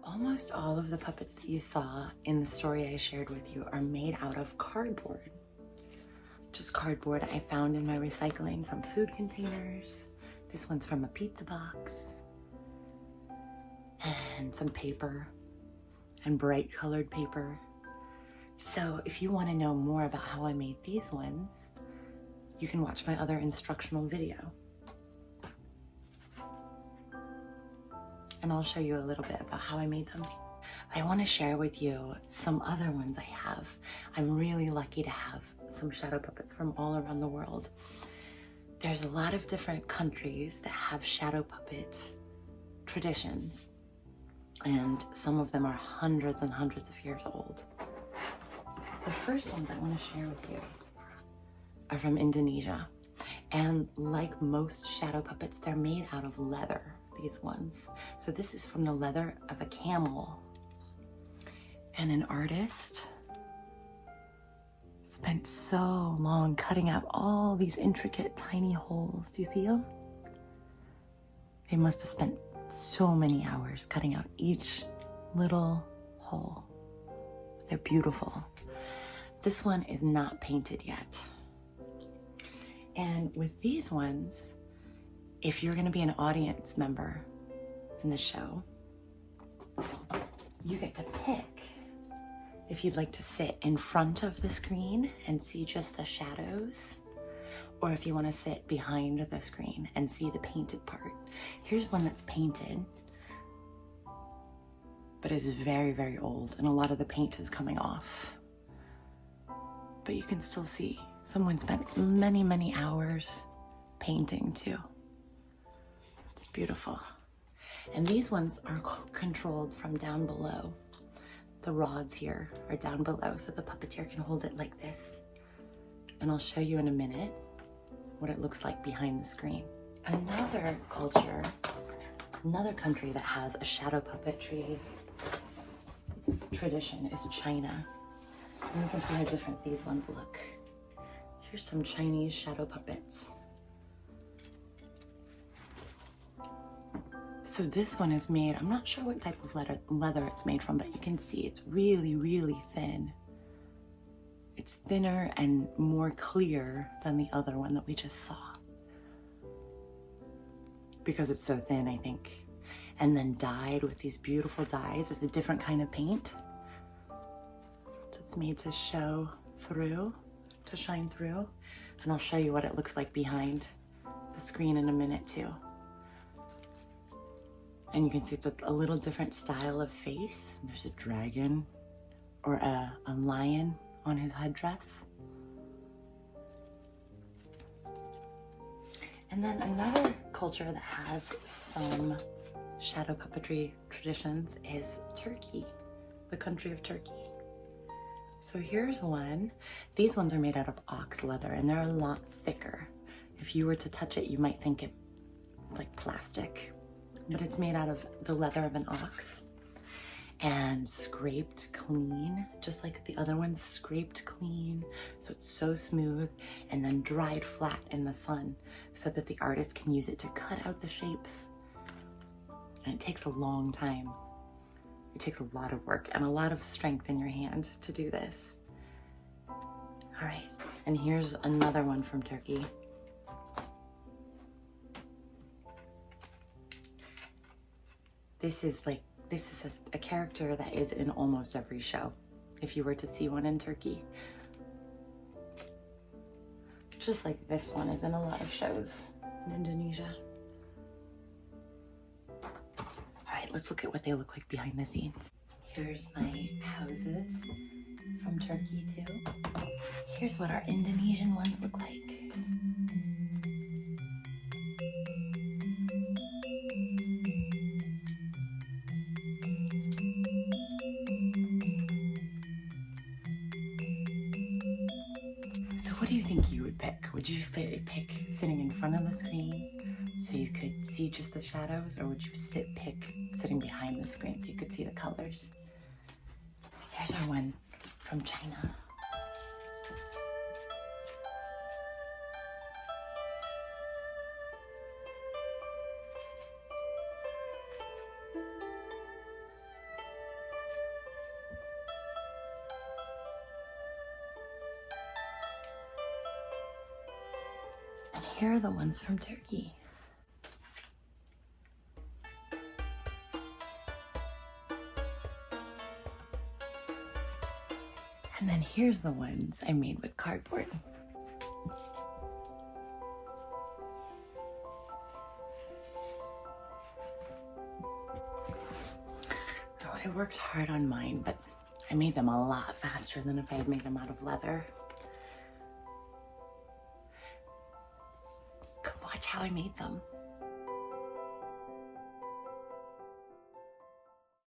Almost all of the puppets that you saw in the story I shared with you are made out of cardboard. Just cardboard I found in my recycling from food containers. This one's from a pizza box. And some paper and bright colored paper. So if you want to know more about how I made these ones, you can watch my other instructional video. And I'll show you a little bit about how I made them. I want to share with you some other ones I have. I'm really lucky to have some shadow puppets from all around the world. There's a lot of different countries that have shadow puppet traditions, and some of them are hundreds and hundreds of years old. The first ones I want to share with you are from Indonesia, and like most shadow puppets, they're made out of leather, these ones. So this is from the leather of a camel, and an artist spent so long cutting out all these intricate tiny holes. Do you see them? They must have spent so many hours cutting out each little hole. They're beautiful. This one is not painted yet. And with these ones, if you're gonna be an audience member in the show, you get to pick if you'd like to sit in front of the screen and see just the shadows, or if you want to sit behind the screen and see the painted part. Here's one that's painted, but is very, very old, and a lot of the paint is coming off. But you can still see someone spent many, many hours painting too. It's beautiful. And these ones are controlled from down below. The rods here are down below, so the puppeteer can hold it like this. And I'll show you in a minute what it looks like behind the screen. Another culture, another country that has a shadow puppetry tradition is China. And you can see how different these ones look. Here's some Chinese shadow puppets. So this one is made, I'm not sure what type of leather it's made from, but you can see it's really, really thin. It's thinner and more clear than the other one that we just saw. Because it's so thin, I think. And then dyed with these beautiful dyes. It's a different kind of paint. So it's made to show through, to shine through. And I'll show you what it looks like behind the screen in a minute too. And you can see it's a little different style of face. There's a dragon or a lion on his headdress. And then another culture that has some shadow puppetry traditions is Turkey, the country of Turkey. So here's one. These ones are made out of ox leather, and they're a lot thicker. If you were to touch it, you might think it's like plastic. But it's made out of the leather of an ox and scraped clean, just like the other ones, scraped clean. So it's so smooth, and then dried flat in the sun so that the artist can use it to cut out the shapes. And it takes a long time. It takes a lot of work and a lot of strength in your hand to do this. All right, and here's another one from Turkey. This is a character that is in almost every show, if you were to see one in Turkey. Just like this one is in a lot of shows in Indonesia. All right, let's look at what they look like behind the scenes. Here's my houses from Turkey too. Here's what our Indonesian ones look like. What do you think you would pick? Would you pick sitting in front of the screen so you could see just the shadows, or would you pick sitting behind the screen so you could see the colors? Here's our one from China. here are the ones from Turkey. And then here's the ones I made with cardboard. Oh, I worked hard on mine, but I made them a lot faster than if I had made them out of leather. Come watch how I made some.